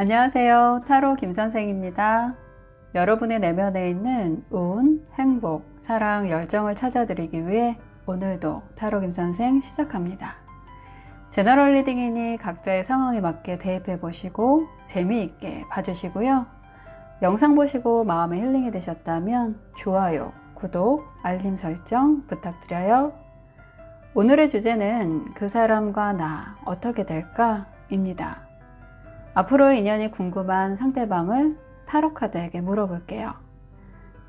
안녕하세요. 타로 김선생입니다. 여러분의 내면에 있는 운, 행복, 사랑, 열정을 찾아드리기 위해 오늘도 타로 김선생 시작합니다. 제너럴 리딩이니 각자의 상황에 맞게 대입해 보시고 재미있게 봐주시고요. 영상 보시고 마음의 힐링이 되셨다면 좋아요, 구독, 알림 설정 부탁드려요. 오늘의 주제는 그 사람과 나 어떻게 될까? 입니다. 앞으로의 인연이 궁금한 상대방을 타로 카드에게 물어볼게요.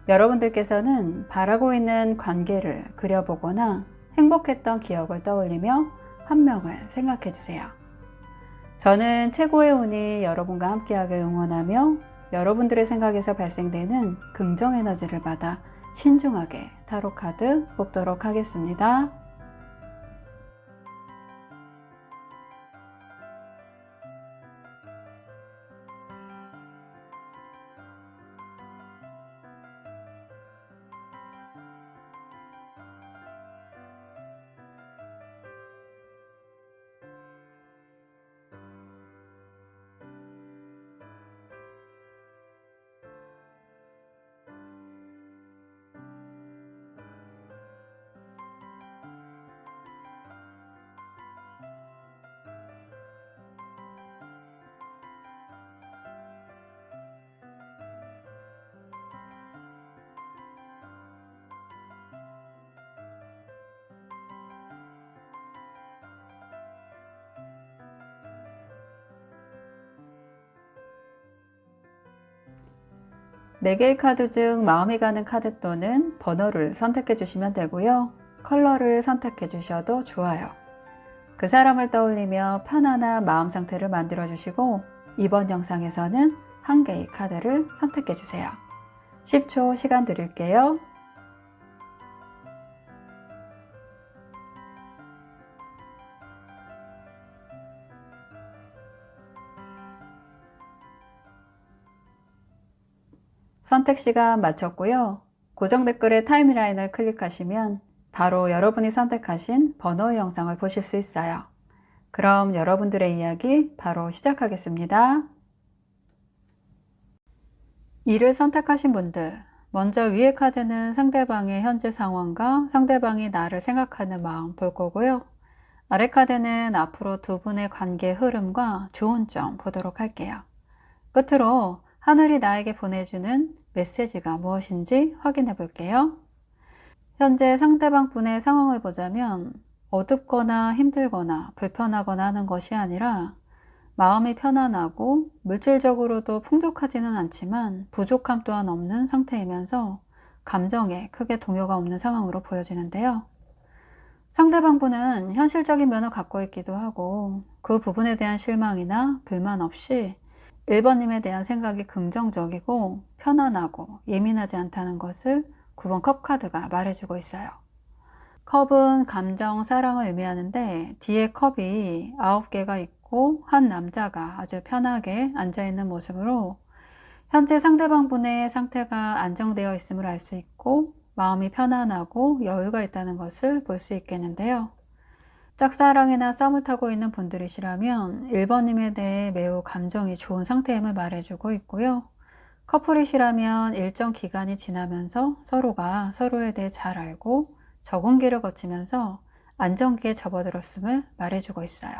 여러분들께서는 바라고 있는 관계를 그려보거나 행복했던 기억을 떠올리며 한 명을 생각해 주세요. 저는 최고의 운이 여러분과 함께하길 응원하며 여러분들의 생각에서 발생되는 긍정 에너지를 받아 신중하게 타로 카드 뽑도록 하겠습니다. 네 개의 카드 중 마음이 가는 카드 또는 번호를 선택해 주시면 되고요. 컬러를 선택해 주셔도 좋아요. 그 사람을 떠올리며 편안한 마음 상태를 만들어 주시고 이번 영상에서는 한 개의 카드를 선택해 주세요. 10초 시간 드릴게요. 선택 시간 마쳤고요. 고정 댓글의 타임라인을 클릭하시면 바로 여러분이 선택하신 번호의 영상을 보실 수 있어요. 그럼 여러분들의 이야기 바로 시작하겠습니다. 2를 선택하신 분들, 먼저 위의 카드는 상대방의 현재 상황과 상대방이 나를 생각하는 마음 볼 거고요. 아래 카드는 앞으로 두 분의 관계 흐름과 좋은 점 보도록 할게요. 끝으로 하늘이 나에게 보내주는 메시지가 무엇인지 확인해 볼게요. 현재 상대방 분의 상황을 보자면 어둡거나 힘들거나 불편하거나 하는 것이 아니라 마음이 편안하고 물질적으로도 풍족하지는 않지만 부족함 또한 없는 상태이면서 감정에 크게 동요가 없는 상황으로 보여지는데요. 상대방 분은 현실적인 면을 갖고 있기도 하고 그 부분에 대한 실망이나 불만 없이 1번님에 대한 생각이 긍정적이고 편안하고 예민하지 않다는 것을 9번 컵 카드가 말해주고 있어요. 컵은 감정, 사랑을 의미하는데 뒤에 컵이 9개가 있고 한 남자가 아주 편하게 앉아있는 모습으로 현재 상대방 분의 상태가 안정되어 있음을 알 수 있고 마음이 편안하고 여유가 있다는 것을 볼 수 있겠는데요. 짝사랑이나 썸을 타고 있는 분들이시라면 1번님에 대해 매우 감정이 좋은 상태임을 말해주고 있고요. 커플이시라면 일정 기간이 지나면서 서로가 서로에 대해 잘 알고 적응기를 거치면서 안정기에 접어들었음을 말해주고 있어요.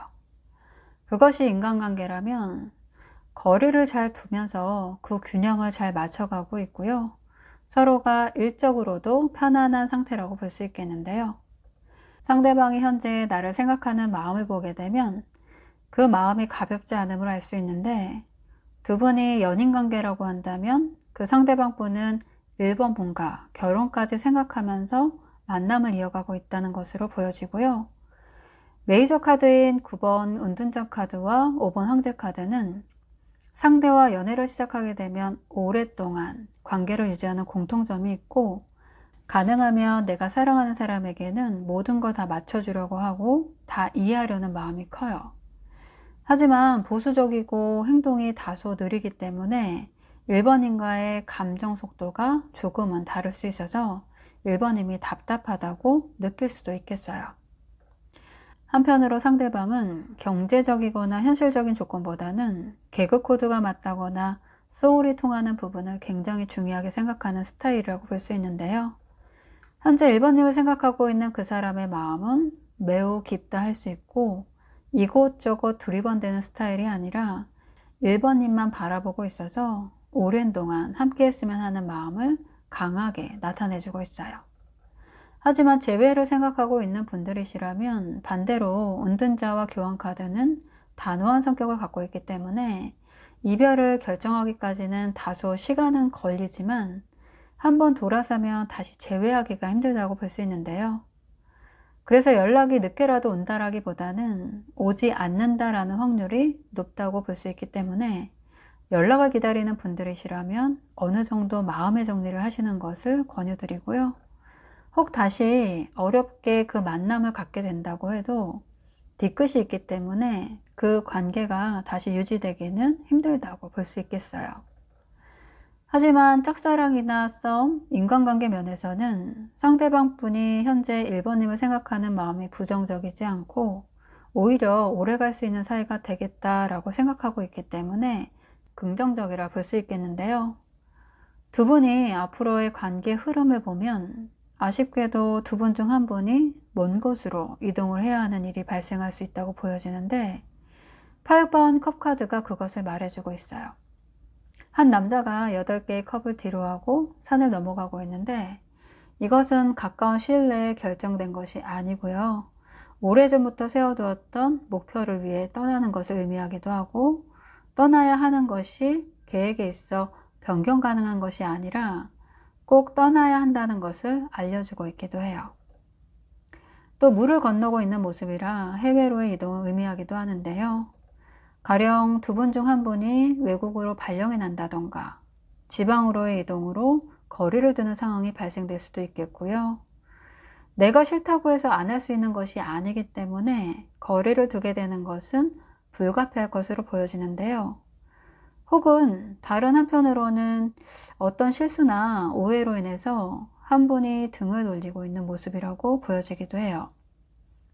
그것이 인간관계라면 거리를 잘 두면서 그 균형을 잘 맞춰가고 있고요. 서로가 일적으로도 편안한 상태라고 볼 수 있겠는데요. 상대방이 현재 나를 생각하는 마음을 보게 되면 그 마음이 가볍지 않음을 알 수 있는데 두 분이 연인관계라고 한다면 그 상대방 분은 1번 분과 결혼까지 생각하면서 만남을 이어가고 있다는 것으로 보여지고요. 메이저 카드인 9번 은둔자 카드와 5번 황제 카드는 상대와 연애를 시작하게 되면 오랫동안 관계를 유지하는 공통점이 있고 가능하면 내가 사랑하는 사람에게는 모든 걸 다 맞춰주려고 하고 다 이해하려는 마음이 커요. 하지만 보수적이고 행동이 다소 느리기 때문에 1번님과의 감정 속도가 조금은 다를 수 있어서 1번님이 답답하다고 느낄 수도 있겠어요. 한편으로 상대방은 경제적이거나 현실적인 조건보다는 개그 코드가 맞다거나 소울이 통하는 부분을 굉장히 중요하게 생각하는 스타일이라고 볼 수 있는데요. 현재 1번님을 생각하고 있는 그 사람의 마음은 매우 깊다 할 수 있고 이곳저곳 두리번대는 스타일이 아니라 1번님만 바라보고 있어서 오랜 동안 함께 했으면 하는 마음을 강하게 나타내주고 있어요. 하지만 재회를 생각하고 있는 분들이시라면 반대로 은둔자와 교환카드는 단호한 성격을 갖고 있기 때문에 이별을 결정하기까지는 다소 시간은 걸리지만 한번 돌아서면 다시 재회하기가 힘들다고 볼 수 있는데요. 그래서 연락이 늦게라도 온다라기보다는 오지 않는다라는 확률이 높다고 볼 수 있기 때문에 연락을 기다리는 분들이시라면 어느 정도 마음의 정리를 하시는 것을 권유드리고요. 혹 다시 어렵게 그 만남을 갖게 된다고 해도 뒤끝이 있기 때문에 그 관계가 다시 유지되기는 힘들다고 볼 수 있겠어요. 하지만 짝사랑이나 썸, 인간관계 면에서는 상대방 분이 현재 1번님을 생각하는 마음이 부정적이지 않고 오히려 오래갈 수 있는 사이가 되겠다라고 생각하고 있기 때문에 긍정적이라 볼 수 있겠는데요. 두 분이 앞으로의 관계 흐름을 보면 아쉽게도 두 분 중 한 분이 먼 곳으로 이동을 해야 하는 일이 발생할 수 있다고 보여지는데 8번 컵 카드가 그것을 말해주고 있어요. 한 남자가 8개의 컵을 뒤로하고 산을 넘어가고 있는데 이것은 가까운 시일 내에 결정된 것이 아니고요. 오래전부터 세워두었던 목표를 위해 떠나는 것을 의미하기도 하고 떠나야 하는 것이 계획에 있어 변경 가능한 것이 아니라 꼭 떠나야 한다는 것을 알려주고 있기도 해요. 또 물을 건너고 있는 모습이라 해외로의 이동을 의미하기도 하는데요. 가령 두 분 중 한 분이 외국으로 발령이 난다던가 지방으로의 이동으로 거리를 두는 상황이 발생될 수도 있겠고요. 내가 싫다고 해서 안 할 수 있는 것이 아니기 때문에 거리를 두게 되는 것은 불가피할 것으로 보여지는데요. 혹은 다른 한편으로는 어떤 실수나 오해로 인해서 한 분이 등을 돌리고 있는 모습이라고 보여지기도 해요.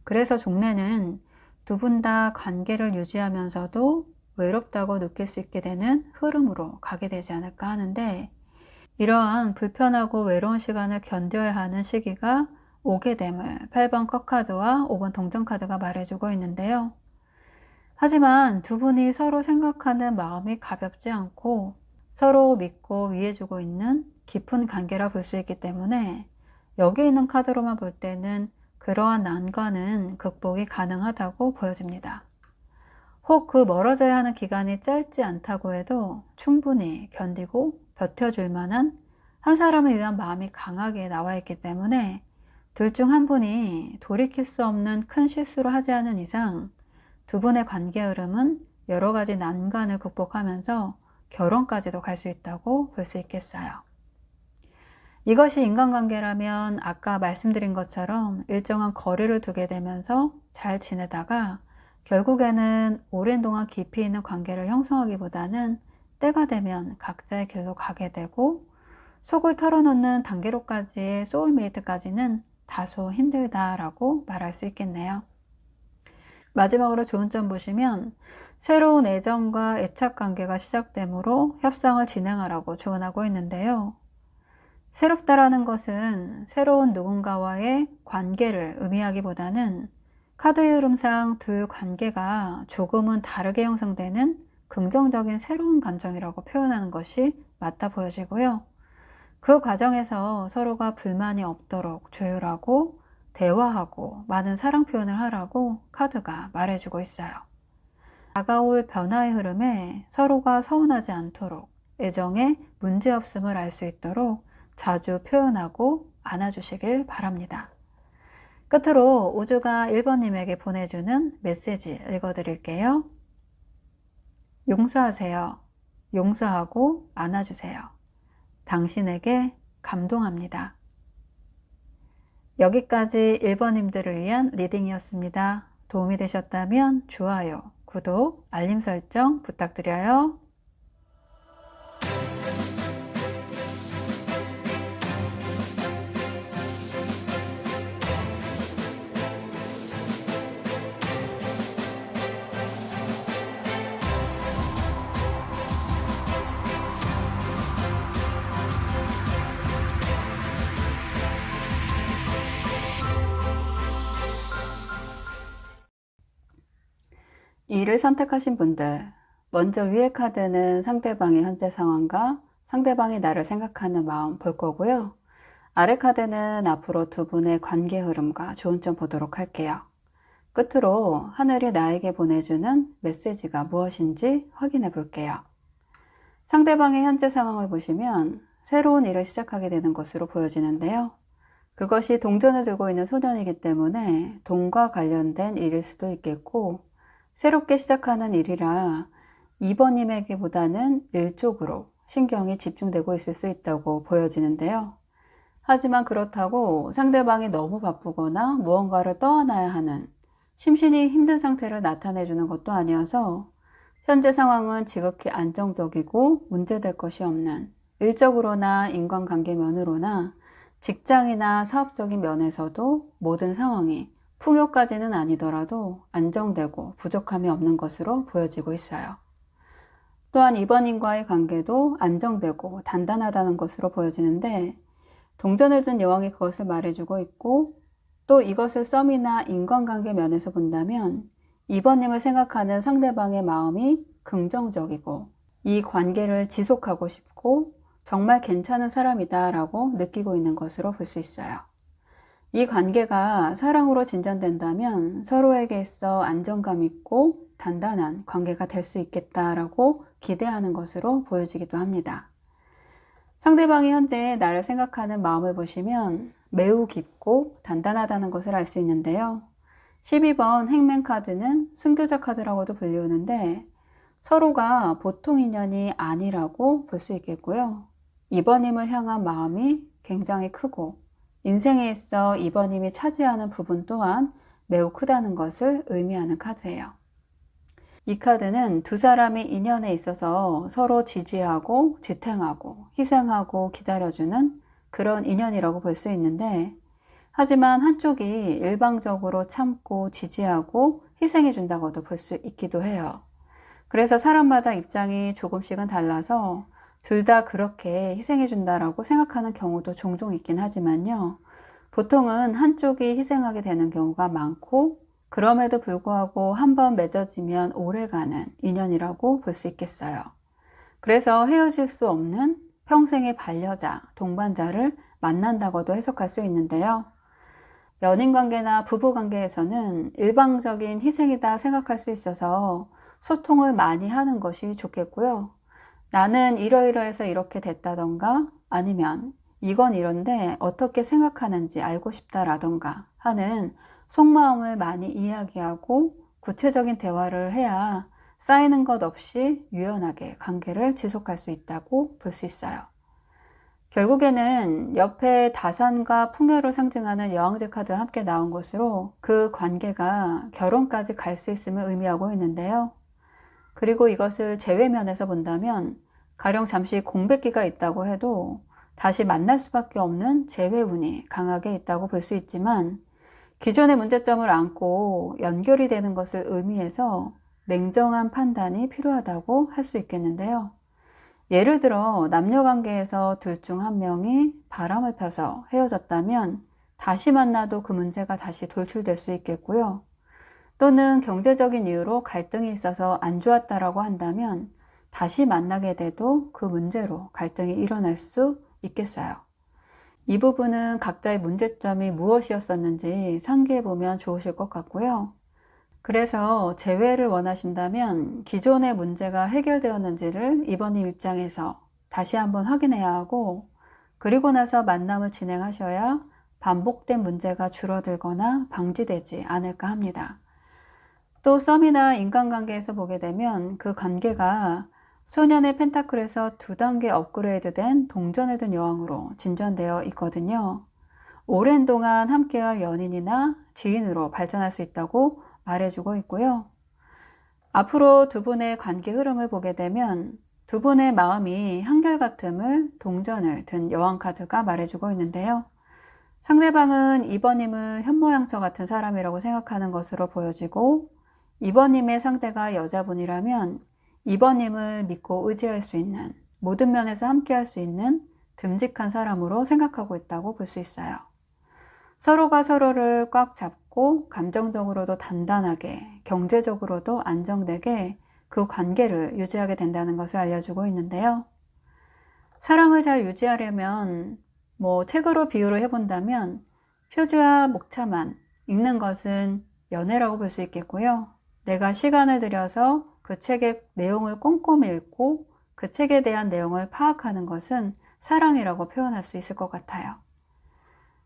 그래서 종래는 두 분 다 관계를 유지하면서도 외롭다고 느낄 수 있게 되는 흐름으로 가게 되지 않을까 하는데 이러한 불편하고 외로운 시간을 견뎌야 하는 시기가 오게 됨을 8번 컵카드와 5번 동전카드가 말해주고 있는데요. 하지만 두 분이 서로 생각하는 마음이 가볍지 않고 서로 믿고 위해주고 있는 깊은 관계라 볼 수 있기 때문에 여기 있는 카드로만 볼 때는 그러한 난관은 극복이 가능하다고 보여집니다. 혹 그 멀어져야 하는 기간이 짧지 않다고 해도 충분히 견디고 버텨줄 만한 한 사람을 위한 마음이 강하게 나와 있기 때문에 둘 중 한 분이 돌이킬 수 없는 큰 실수를 하지 않은 이상 두 분의 관계 흐름은 여러 가지 난관을 극복하면서 결혼까지도 갈 수 있다고 볼 수 있겠어요. 이것이 인간관계라면 아까 말씀드린 것처럼 일정한 거리를 두게 되면서 잘 지내다가 결국에는 오랜 동안 깊이 있는 관계를 형성하기보다는 때가 되면 각자의 길로 가게 되고 속을 털어놓는 단계로까지의 소울메이트까지는 다소 힘들다라고 말할 수 있겠네요. 마지막으로 좋은 점 보시면 새로운 애정과 애착 관계가 시작되므로 협상을 진행하라고 조언하고 있는데요. 새롭다라는 것은 새로운 누군가와의 관계를 의미하기보다는 카드의 흐름상 둘 관계가 조금은 다르게 형성되는 긍정적인 새로운 감정이라고 표현하는 것이 맞다 보여지고요. 그 과정에서 서로가 불만이 없도록 조율하고 대화하고 많은 사랑 표현을 하라고 카드가 말해주고 있어요. 다가올 변화의 흐름에 서로가 서운하지 않도록 애정에 문제없음을 알 수 있도록 자주 표현하고 안아주시길 바랍니다. 끝으로 우주가 1번님에게 보내주는 메시지 읽어드릴게요. 용서하세요. 용서하고 안아주세요. 당신에게 감동합니다. 여기까지 1번님들을 위한 리딩이었습니다. 도움이 되셨다면 좋아요, 구독, 알림 설정 부탁드려요. 2를 선택하신 분들, 먼저 위의 카드는 상대방의 현재 상황과 상대방이 나를 생각하는 마음 볼 거고요. 아래 카드는 앞으로 두 분의 관계 흐름과 좋은 점 보도록 할게요. 끝으로 하늘이 나에게 보내주는 메시지가 무엇인지 확인해 볼게요. 상대방의 현재 상황을 보시면 새로운 일을 시작하게 되는 것으로 보여지는데요. 그것이 동전을 들고 있는 소년이기 때문에 돈과 관련된 일일 수도 있겠고, 새롭게 시작하는 일이라 2번님에게보다는 일 쪽으로 신경이 집중되고 있을 수 있다고 보여지는데요. 하지만 그렇다고 상대방이 너무 바쁘거나 무언가를 떠안아야 하는 심신이 힘든 상태를 나타내주는 것도 아니어서 현재 상황은 지극히 안정적이고 문제될 것이 없는 일적으로나 인간관계 면으로나 직장이나 사업적인 면에서도 모든 상황이 풍요까지는 아니더라도 안정되고 부족함이 없는 것으로 보여지고 있어요. 또한 이번인과의 관계도 안정되고 단단하다는 것으로 보여지는데 동전을 든 여왕이 그것을 말해주고 있고 또 이것을 썸이나 인간관계 면에서 본다면 이번님을 생각하는 상대방의 마음이 긍정적이고 이 관계를 지속하고 싶고 정말 괜찮은 사람이다 라고 느끼고 있는 것으로 볼 수 있어요. 이 관계가 사랑으로 진전된다면 서로에게 있어 안정감 있고 단단한 관계가 될 수 있겠다라고 기대하는 것으로 보여지기도 합니다. 상대방이 현재 나를 생각하는 마음을 보시면 매우 깊고 단단하다는 것을 알 수 있는데요. 12번 행맨 카드는 순교자 카드라고도 불리우는데 서로가 보통 인연이 아니라고 볼 수 있겠고요. 이번님을 향한 마음이 굉장히 크고 인생에 있어 이번님이 차지하는 부분 또한 매우 크다는 것을 의미하는 카드예요. 이 카드는 두 사람이 인연에 있어서 서로 지지하고 지탱하고 희생하고 기다려주는 그런 인연이라고 볼 수 있는데 하지만 한쪽이 일방적으로 참고 지지하고 희생해 준다고도 볼 수 있기도 해요. 그래서 사람마다 입장이 조금씩은 달라서 둘 다 그렇게 희생해 준다라고 생각하는 경우도 종종 있긴 하지만요. 보통은 한쪽이 희생하게 되는 경우가 많고 그럼에도 불구하고 한번 맺어지면 오래가는 인연이라고 볼 수 있겠어요. 그래서 헤어질 수 없는 평생의 반려자, 동반자를 만난다고도 해석할 수 있는데요. 연인관계나 부부관계에서는 일방적인 희생이다 생각할 수 있어서 소통을 많이 하는 것이 좋겠고요. 나는 이러이러해서 이렇게 됐다던가 아니면 이건 이런데 어떻게 생각하는지 알고 싶다라던가 하는 속마음을 많이 이야기하고 구체적인 대화를 해야 쌓이는 것 없이 유연하게 관계를 지속할 수 있다고 볼 수 있어요. 결국에는 옆에 다산과 풍요를 상징하는 여왕제 카드와 함께 나온 것으로 그 관계가 결혼까지 갈 수 있음을 의미하고 있는데요. 그리고 이것을 재회면에서 본다면 가령 잠시 공백기가 있다고 해도 다시 만날 수밖에 없는 재회운이 강하게 있다고 볼 수 있지만 기존의 문제점을 안고 연결이 되는 것을 의미해서 냉정한 판단이 필요하다고 할 수 있겠는데요. 예를 들어 남녀관계에서 둘 중 한 명이 바람을 펴서 헤어졌다면 다시 만나도 그 문제가 다시 돌출될 수 있겠고요. 또는 경제적인 이유로 갈등이 있어서 안 좋았다라고 한다면 다시 만나게 돼도 그 문제로 갈등이 일어날 수 있겠어요. 이 부분은 각자의 문제점이 무엇이었었는지 상기해 보면 좋으실 것 같고요. 그래서 재회를 원하신다면 기존의 문제가 해결되었는지를 이번님 입장에서 다시 한번 확인해야 하고 그리고 나서 만남을 진행하셔야 반복된 문제가 줄어들거나 방지되지 않을까 합니다. 또 썸이나 인간관계에서 보게 되면 그 관계가 소년의 펜타클에서 2단계 업그레이드된 동전을 든 여왕으로 진전되어 있거든요. 오랜 동안 함께할 연인이나 지인으로 발전할 수 있다고 말해주고 있고요. 앞으로 두 분의 관계 흐름을 보게 되면 두 분의 마음이 한결같음을 동전을 든 여왕 카드가 말해주고 있는데요. 상대방은 이번님을 현모양처 같은 사람이라고 생각하는 것으로 보여지고 이번님의 상대가 여자분이라면 이번님을 믿고 의지할 수 있는 모든 면에서 함께할 수 있는 듬직한 사람으로 생각하고 있다고 볼 수 있어요. 서로가 서로를 꽉 잡고 감정적으로도 단단하게 경제적으로도 안정되게 그 관계를 유지하게 된다는 것을 알려주고 있는데요. 사랑을 잘 유지하려면 책으로 비유를 해본다면 표지와 목차만 읽는 것은 연애라고 볼 수 있겠고요. 내가 시간을 들여서 그 책의 내용을 꼼꼼히 읽고 그 책에 대한 내용을 파악하는 것은 사랑이라고 표현할 수 있을 것 같아요.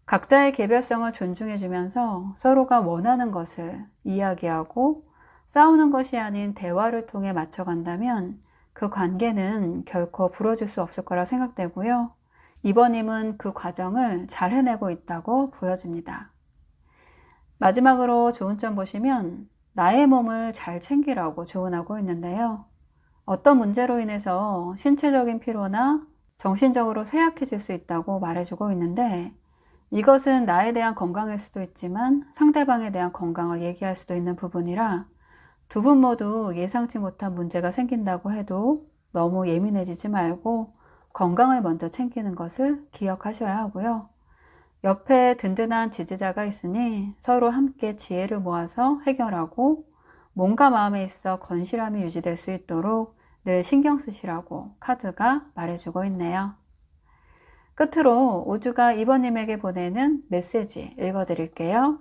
각자의 개별성을 존중해주면서 서로가 원하는 것을 이야기하고 싸우는 것이 아닌 대화를 통해 맞춰간다면 그 관계는 결코 부러질 수 없을 거라 생각되고요. 이번님은 그 과정을 잘 해내고 있다고 보여집니다. 마지막으로 좋은 점 보시면 나의 몸을 잘 챙기라고 조언하고 있는데요. 어떤 문제로 인해서 신체적인 피로나 정신적으로 쇠약해질 수 있다고 말해주고 있는데 이것은 나에 대한 건강일 수도 있지만 상대방에 대한 건강을 얘기할 수도 있는 부분이라 두 분 모두 예상치 못한 문제가 생긴다고 해도 너무 예민해지지 말고 건강을 먼저 챙기는 것을 기억하셔야 하고요. 옆에 든든한 지지자가 있으니 서로 함께 지혜를 모아서 해결하고 몸과 마음에 있어 건실함이 유지될 수 있도록 늘 신경 쓰시라고 카드가 말해주고 있네요. 끝으로 우주가 이번님에게 보내는 메시지 읽어드릴게요.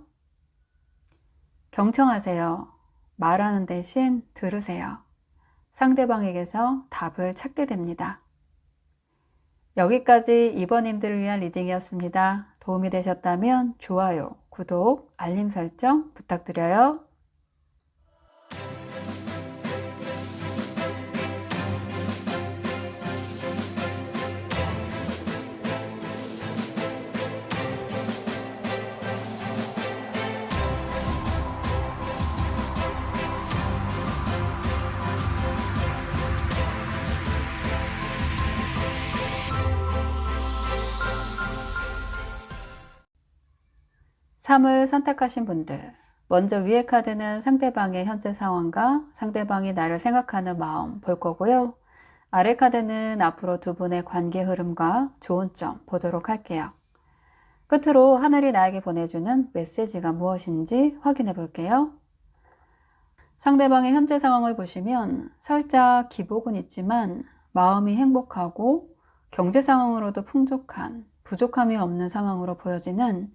경청하세요. 말하는 대신 들으세요. 상대방에게서 답을 찾게 됩니다. 여기까지 이번님들을 위한 리딩이었습니다. 도움이 되셨다면 좋아요, 구독, 알림 설정 부탁드려요. (3을) 선택하신 분들, 먼저 위의 카드는 상대방의 현재 상황과 상대방이 나를 생각하는 마음 볼 거고요. 아래 카드는 앞으로 두 분의 관계 흐름과 좋은 점 보도록 할게요. 끝으로 하늘이 나에게 보내주는 메시지가 무엇인지 확인해 볼게요. 상대방의 현재 상황을 보시면 살짝 기복은 있지만 마음이 행복하고 경제 상황으로도 풍족한, 부족함이 없는 상황으로 보여지는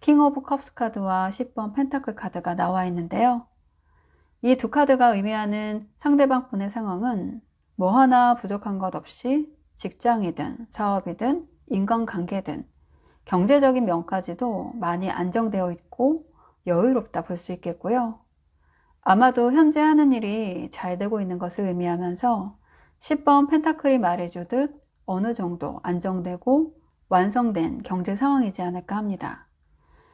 킹 오브 컵스 카드와 10번 펜타클 카드가 나와 있는데요. 이 두 카드가 의미하는 상대방 분의 상황은 뭐 하나 부족한 것 없이 직장이든 사업이든 인간관계든 경제적인 면까지도 많이 안정되어 있고 여유롭다 볼 수 있겠고요. 아마도 현재 하는 일이 잘 되고 있는 것을 의미하면서 10번 펜타클이 말해주듯 어느 정도 안정되고 완성된 경제 상황이지 않을까 합니다.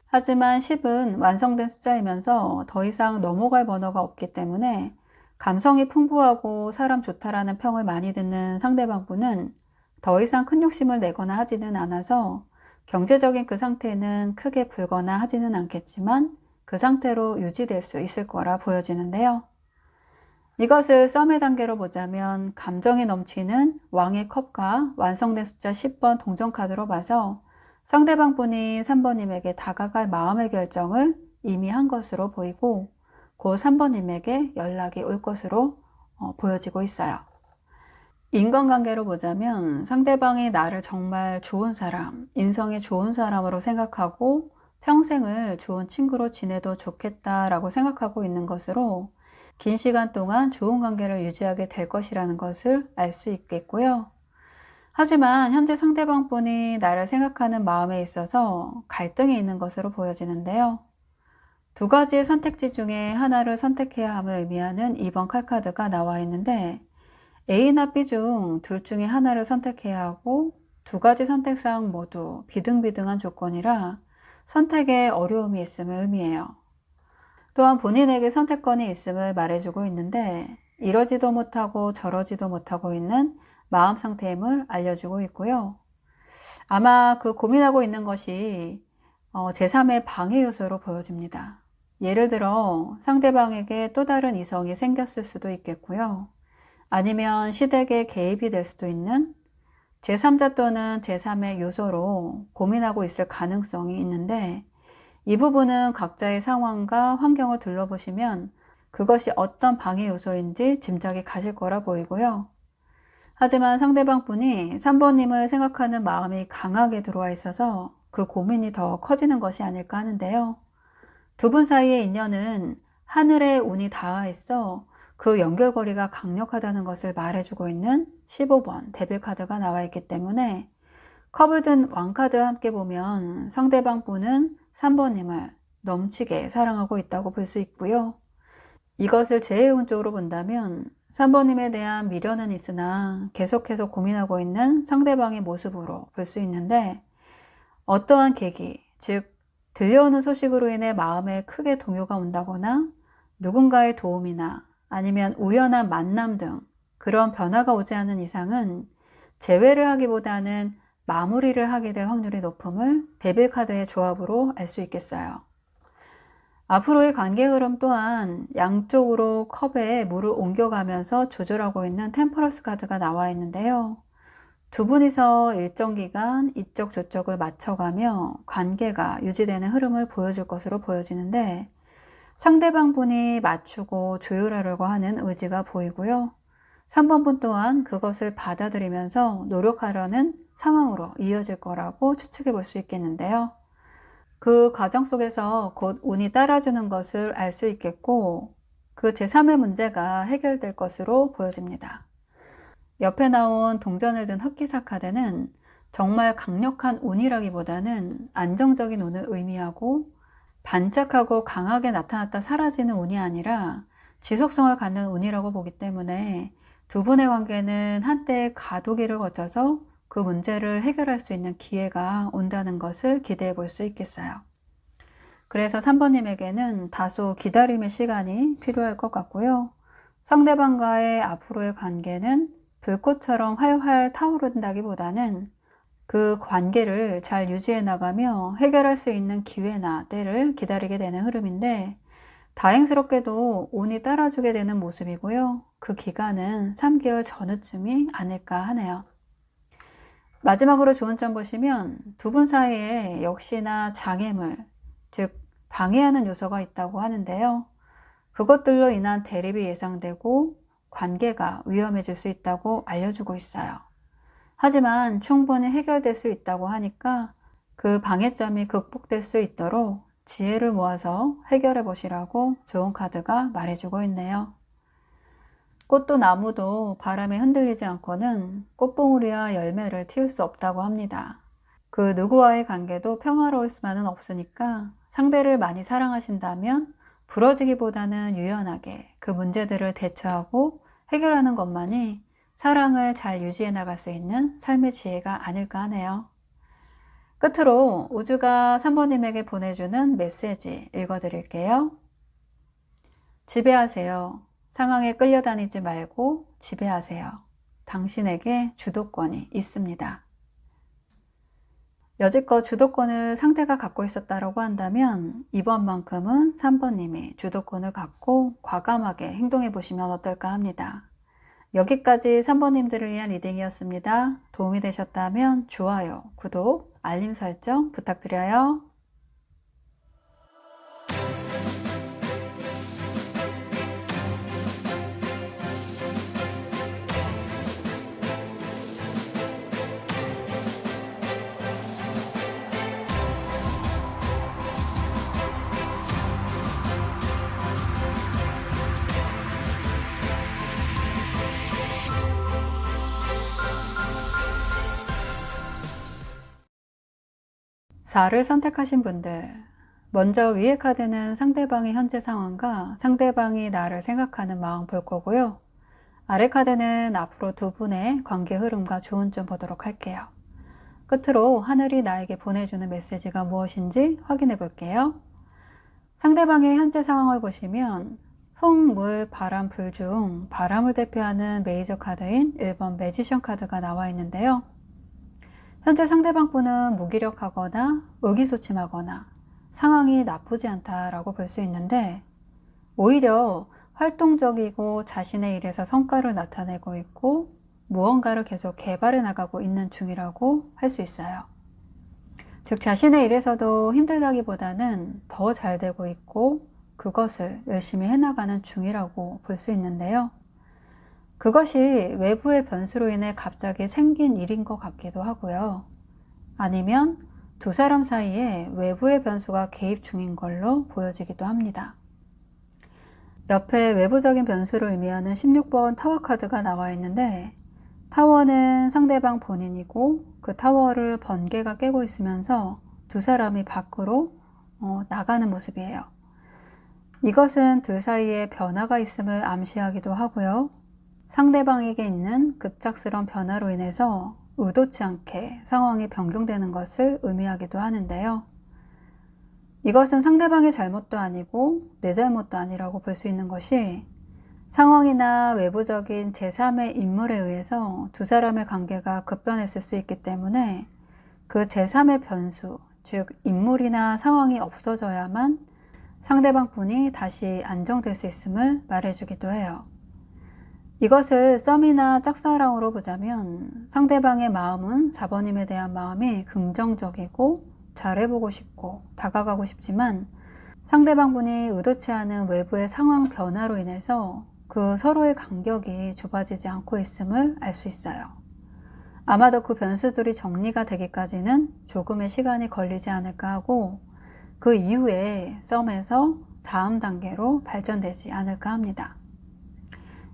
하지만 10은 완성된 숫자이면서 더 이상 넘어갈 번호가 없기 때문에 감성이 풍부하고 사람 좋다라는 평을 많이 듣는 상대방분은 더 이상 큰 욕심을 내거나 하지는 않아서 경제적인 그 상태는 크게 불거나 하지는 않겠지만 그 상태로 유지될 수 있을 거라 보여지는데요. 이것을 썸의 단계로 보자면 감정이 넘치는 왕의 컵과 완성된 숫자 10번 동전 카드로 봐서 상대방 분이 3번님에게 다가갈 마음의 결정을 이미 한 것으로 보이고 곧 3번님에게 연락이 올 것으로 보여지고 있어요. 인간관계로 보자면 상대방이 나를 정말 좋은 사람, 인성이 좋은 사람으로 생각하고 평생을 좋은 친구로 지내도 좋겠다라고 생각하고 있는 것으로 긴 시간 동안 좋은 관계를 유지하게 될 것이라는 것을 알 수 있겠고요. 하지만 현재 상대방 분이 나를 생각하는 마음에 있어서 갈등이 있는 것으로 보여지는데요. 두 가지의 선택지 중에 하나를 선택해야 함을 의미하는 2번 칼카드가 나와 있는데 A나 B 중 둘 중에 하나를 선택해야 하고 두 가지 선택사항 모두 비등비등한 조건이라 선택에 어려움이 있음을 의미해요. 또한 본인에게 선택권이 있음을 말해주고 있는데 이러지도 못하고 저러지도 못하고 있는 마음 상태임을 알려주고 있고요. 아마 그 고민하고 있는 것이 제3의 방해 요소로 보여집니다. 예를 들어 상대방에게 또 다른 이성이 생겼을 수도 있겠고요. 아니면 시댁에 개입이 될 수도 있는 제3자 또는 제3의 요소로 고민하고 있을 가능성이 있는데 이 부분은 각자의 상황과 환경을 둘러보시면 그것이 어떤 방해 요소인지 짐작이 가실 거라 보이고요. 하지만 상대방 분이 3번님을 생각하는 마음이 강하게 들어와 있어서 그 고민이 더 커지는 것이 아닐까 하는데요. 두 분 사이의 인연은 하늘의 운이 닿아 있어 그 연결고리가 강력하다는 것을 말해주고 있는 15번 데빌 카드가 나와 있기 때문에 컵을 든 왕카드와 함께 보면 상대방 분은 3번님을 넘치게 사랑하고 있다고 볼 수 있고요. 이것을 재해운쪽으로 본다면 3번님에 대한 미련은 있으나 계속해서 고민하고 있는 상대방의 모습으로 볼 수 있는데, 어떠한 계기, 즉 들려오는 소식으로 인해 마음에 크게 동요가 온다거나 누군가의 도움이나 아니면 우연한 만남 등 그런 변화가 오지 않은 이상은 재회를 하기보다는 마무리를 하게 될 확률이 높음을 데빌 카드의 조합으로 알 수 있겠어요. 앞으로의 관계 흐름 또한 양쪽으로 컵에 물을 옮겨가면서 조절하고 있는 템퍼런스 카드가 나와 있는데요. 두 분이서 일정 기간 이쪽 저쪽을 맞춰가며 관계가 유지되는 흐름을 보여줄 것으로 보여지는데, 상대방 분이 맞추고 조율하려고 하는 의지가 보이고요. 3번 분 또한 그것을 받아들이면서 노력하려는 상황으로 이어질 거라고 추측해 볼 수 있겠는데요. 그 과정 속에서 곧 운이 따라주는 것을 알 수 있겠고, 그 제3의 문제가 해결될 것으로 보여집니다. 옆에 나온 동전을 든 흑기사 카드는 정말 강력한 운이라기보다는 안정적인 운을 의미하고, 반짝하고 강하게 나타났다 사라지는 운이 아니라 지속성을 갖는 운이라고 보기 때문에 두 분의 관계는 한때의 과도기를 거쳐서 그 문제를 해결할 수 있는 기회가 온다는 것을 기대해 볼 수 있겠어요. 그래서 3번님에게는 다소 기다림의 시간이 필요할 것 같고요. 상대방과의 앞으로의 관계는 불꽃처럼 활활 타오른다기보다는 그 관계를 잘 유지해 나가며 해결할 수 있는 기회나 때를 기다리게 되는 흐름인데, 다행스럽게도 운이 따라주게 되는 모습이고요. 그 기간은 3개월 전후쯤이 아닐까 하네요. 마지막으로 좋은 점 보시면 두 분 사이에 역시나 장애물, 즉 방해하는 요소가 있다고 하는데요. 그것들로 인한 대립이 예상되고 관계가 위험해질 수 있다고 알려주고 있어요. 하지만 충분히 해결될 수 있다고 하니까 그 방해점이 극복될 수 있도록 지혜를 모아서 해결해 보시라고 좋은 카드가 말해주고 있네요. 꽃도 나무도 바람에 흔들리지 않고는 꽃봉오리와 열매를 틔울 수 없다고 합니다. 그 누구와의 관계도 평화로울 수만은 없으니까 상대를 많이 사랑하신다면 부러지기보다는 유연하게 그 문제들을 대처하고 해결하는 것만이 사랑을 잘 유지해 나갈 수 있는 삶의 지혜가 아닐까 하네요. 끝으로 우주가 3번님에게 보내주는 메시지 읽어드릴게요. 지배하세요. 상황에 끌려다니지 말고 지배하세요. 당신에게 주도권이 있습니다. 여지껏 주도권을 상대가 갖고 있었다고 한다면 이번만큼은 3번님이 주도권을 갖고 과감하게 행동해 보시면 어떨까 합니다. 여기까지 3번님들을 위한 리딩이었습니다. 도움이 되셨다면 좋아요, 구독, 알림 설정 부탁드려요. (4를) 선택하신 분들, 먼저 위의 카드는 상대방의 현재 상황과 상대방이 나를 생각하는 마음 볼 거고요. 아래 카드는 앞으로 두 분의 관계 흐름과 좋은 점 보도록 할게요. 끝으로 하늘이 나에게 보내주는 메시지가 무엇인지 확인해 볼게요. 상대방의 현재 상황을 보시면 흙, 물, 바람, 불 중 바람을 대표하는 메이저 카드인 1번 매지션 카드가 나와 있는데요. 현재 상대방 분은 무기력하거나 의기소침하거나 상황이 나쁘지 않다라고 볼 수 있는데, 오히려 활동적이고 자신의 일에서 성과를 나타내고 있고 무언가를 계속 개발해 나가고 있는 중이라고 할 수 있어요. 즉 자신의 일에서도 힘들다기보다는 더 잘 되고 있고 그것을 열심히 해나가는 중이라고 볼 수 있는데요. 그것이 외부의 변수로 인해 갑자기 생긴 일인 것 같기도 하고요. 아니면 두 사람 사이에 외부의 변수가 개입 중인 걸로 보여지기도 합니다. 옆에 외부적인 변수를 의미하는 16번 타워 카드가 나와 있는데, 타워는 상대방 본인이고 그 타워를 번개가 깨고 있으면서 두 사람이 밖으로 나가는 모습이에요. 이것은 그 사이에 변화가 있음을 암시하기도 하고요. 상대방에게 있는 급작스러운 변화로 인해서 의도치 않게 상황이 변경되는 것을 의미하기도 하는데요. 이것은 상대방의 잘못도 아니고 내 잘못도 아니라고 볼 수 있는 것이, 상황이나 외부적인 제3의 인물에 의해서 두 사람의 관계가 급변했을 수 있기 때문에 그 제3의 변수, 즉 인물이나 상황이 없어져야만 상대방 분이 다시 안정될 수 있음을 말해주기도 해요. 이것을 썸이나 짝사랑으로 보자면, 상대방의 마음은 4번님에 대한 마음이 긍정적이고 잘해보고 싶고 다가가고 싶지만, 상대방 분이 의도치 않은 외부의 상황 변화로 인해서 그 서로의 간격이 좁아지지 않고 있음을 알 수 있어요. 아마도 그 변수들이 정리가 되기까지는 조금의 시간이 걸리지 않을까 하고, 그 이후에 썸에서 다음 단계로 발전되지 않을까 합니다.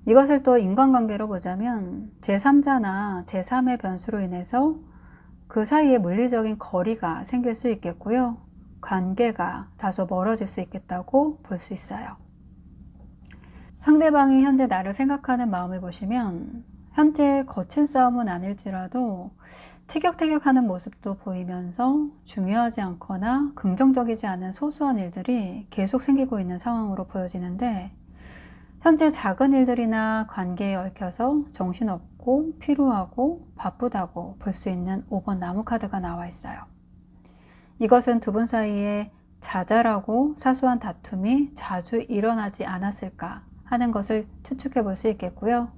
이것을 또 인간관계로 보자면, 제3자나 제3의 변수로 인해서 그 사이에 물리적인 거리가 생길 수 있겠고요. 관계가 다소 멀어질 수 있겠다고 볼 수 있어요. 상대방이 현재 나를 생각하는 마음을 보시면, 현재 거친 싸움은 아닐지라도 티격태격하는 모습도 보이면서 중요하지 않거나 긍정적이지 않은 소소한 일들이 계속 생기고 있는 상황으로 보여지는데, 현재 작은 일들이나 관계에 얽혀서 정신없고 피로하고 바쁘다고 볼 수 있는 5번 나무 카드가 나와 있어요. 이것은 두 분 사이에 자잘하고 사소한 다툼이 자주 일어나지 않았을까 하는 것을 추측해 볼 수 있겠고요.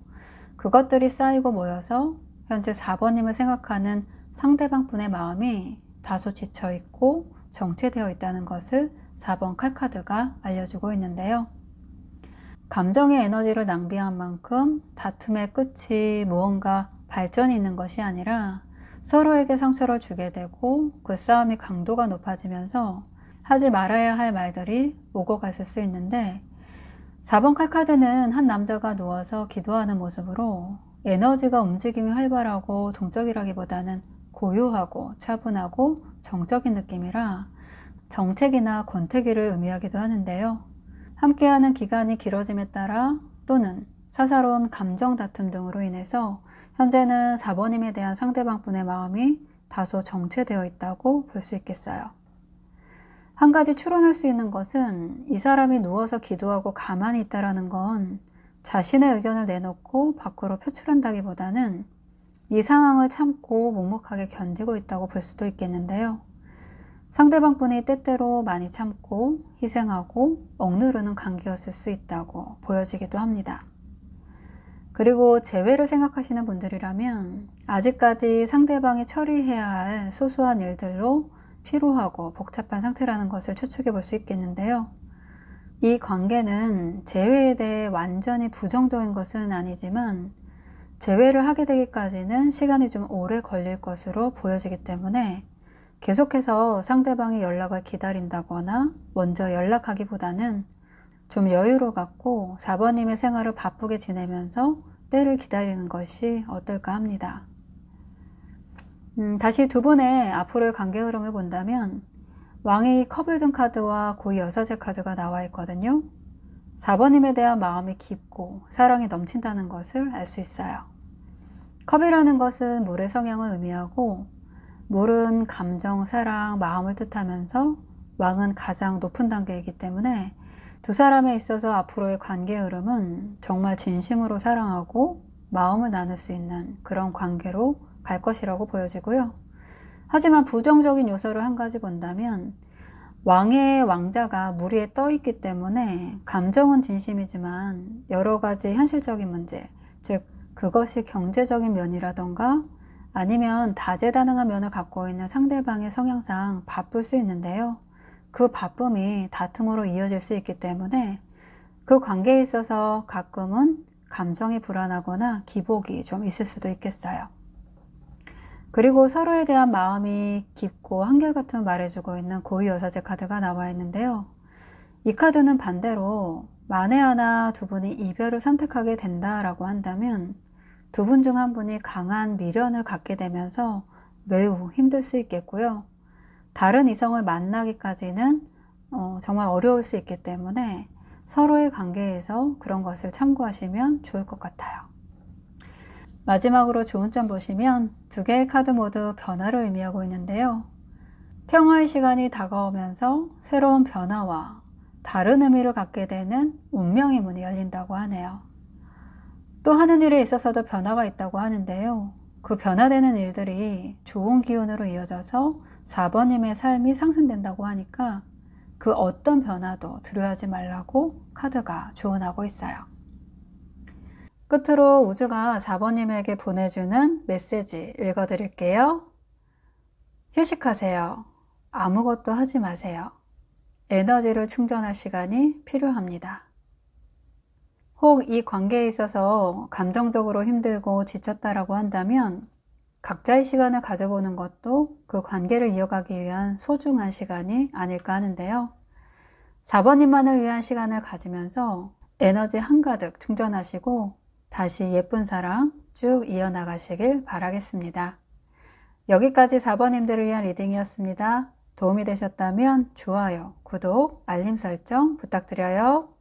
그것들이 쌓이고 모여서 현재 4번님을 생각하는 상대방 분의 마음이 다소 지쳐있고 정체되어 있다는 것을 4번 칼카드가 알려주고 있는데요. 감정의 에너지를 낭비한 만큼 다툼의 끝이 무언가 발전이 있는 것이 아니라 서로에게 상처를 주게 되고, 그 싸움이 강도가 높아지면서 하지 말아야 할 말들이 오고 갔을 수 있는데, 4번 칼카드는 한 남자가 누워서 기도하는 모습으로 에너지가 움직임이 활발하고 동적이라기보다는 고요하고 차분하고 정적인 느낌이라 정체기나 권태기를 의미하기도 하는데요. 함께하는 기간이 길어짐에 따라 또는 사사로운 감정 다툼 등으로 인해서 현재는 4번님에 대한 상대방 분의 마음이 다소 정체되어 있다고 볼 수 있겠어요. 한 가지 추론할 수 있는 것은, 이 사람이 누워서 기도하고 가만히 있다라는 건 자신의 의견을 내놓고 밖으로 표출한다기보다는 이 상황을 참고 묵묵하게 견디고 있다고 볼 수도 있겠는데요. 상대방 분이 때때로 많이 참고 희생하고 억누르는 관계였을 수 있다고 보여지기도 합니다. 그리고 재회를 생각하시는 분들이라면 아직까지 상대방이 처리해야 할 소소한 일들로 피로하고 복잡한 상태라는 것을 추측해 볼 수 있겠는데요. 이 관계는 재회에 대해 완전히 부정적인 것은 아니지만, 재회를 하게 되기까지는 시간이 좀 오래 걸릴 것으로 보여지기 때문에 계속해서 상대방이 연락을 기다린다거나 먼저 연락하기보다는 좀 여유를 갖고 4번님의 생활을 바쁘게 지내면서 때를 기다리는 것이 어떨까 합니다. 다시 두 분의 앞으로의 관계 흐름을 본다면, 왕의 컵을 든 카드와 고의 여사제 카드가 나와 있거든요. 4번님에 대한 마음이 깊고 사랑이 넘친다는 것을 알 수 있어요. 컵이라는 것은 물의 성향을 의미하고, 물은 감정, 사랑, 마음을 뜻하면서 왕은 가장 높은 단계이기 때문에 두 사람에 있어서 앞으로의 관계 흐름은 정말 진심으로 사랑하고 마음을 나눌 수 있는 그런 관계로 갈 것이라고 보여지고요. 하지만 부정적인 요소를 한 가지 본다면, 왕의 왕자가 물 위에 떠 있기 때문에 감정은 진심이지만 여러 가지 현실적인 문제, 즉 그것이 경제적인 면이라던가 아니면 다재다능한 면을 갖고 있는 상대방의 성향상 바쁠 수 있는데요. 그 바쁨이 다툼으로 이어질 수 있기 때문에 그 관계에 있어서 가끔은 감정이 불안하거나 기복이 좀 있을 수도 있겠어요. 그리고 서로에 대한 마음이 깊고 한결같은 말해주고 있는 고위여사제 카드가 나와 있는데요. 이 카드는 반대로 만에 하나 두 분이 이별을 선택하게 된다라고 한다면 두 분 중 한 분이 강한 미련을 갖게 되면서 매우 힘들 수 있겠고요. 다른 이성을 만나기까지는 정말 어려울 수 있기 때문에 서로의 관계에서 그런 것을 참고하시면 좋을 것 같아요. 마지막으로 좋은 점 보시면 두 개의 카드 모두 변화를 의미하고 있는데요. 평화의 시간이 다가오면서 새로운 변화와 다른 의미를 갖게 되는 운명의 문이 열린다고 하네요. 또 하는 일에 있어서도 변화가 있다고 하는데요. 그 변화되는 일들이 좋은 기운으로 이어져서 4번님의 삶이 상승된다고 하니까 그 어떤 변화도 두려워하지 말라고 카드가 조언하고 있어요. 끝으로 우주가 4번님에게 보내주는 메시지 읽어드릴게요. 휴식하세요. 아무것도 하지 마세요. 에너지를 충전할 시간이 필요합니다. 혹 이 관계에 있어서 감정적으로 힘들고 지쳤다라고 한다면 각자의 시간을 가져보는 것도 그 관계를 이어가기 위한 소중한 시간이 아닐까 하는데요. 4번님만을 위한 시간을 가지면서 에너지 한가득 충전하시고 다시 예쁜 사랑 쭉 이어나가시길 바라겠습니다. 여기까지 4번님들을 위한 리딩이었습니다. 도움이 되셨다면 좋아요, 구독, 알림 설정 부탁드려요.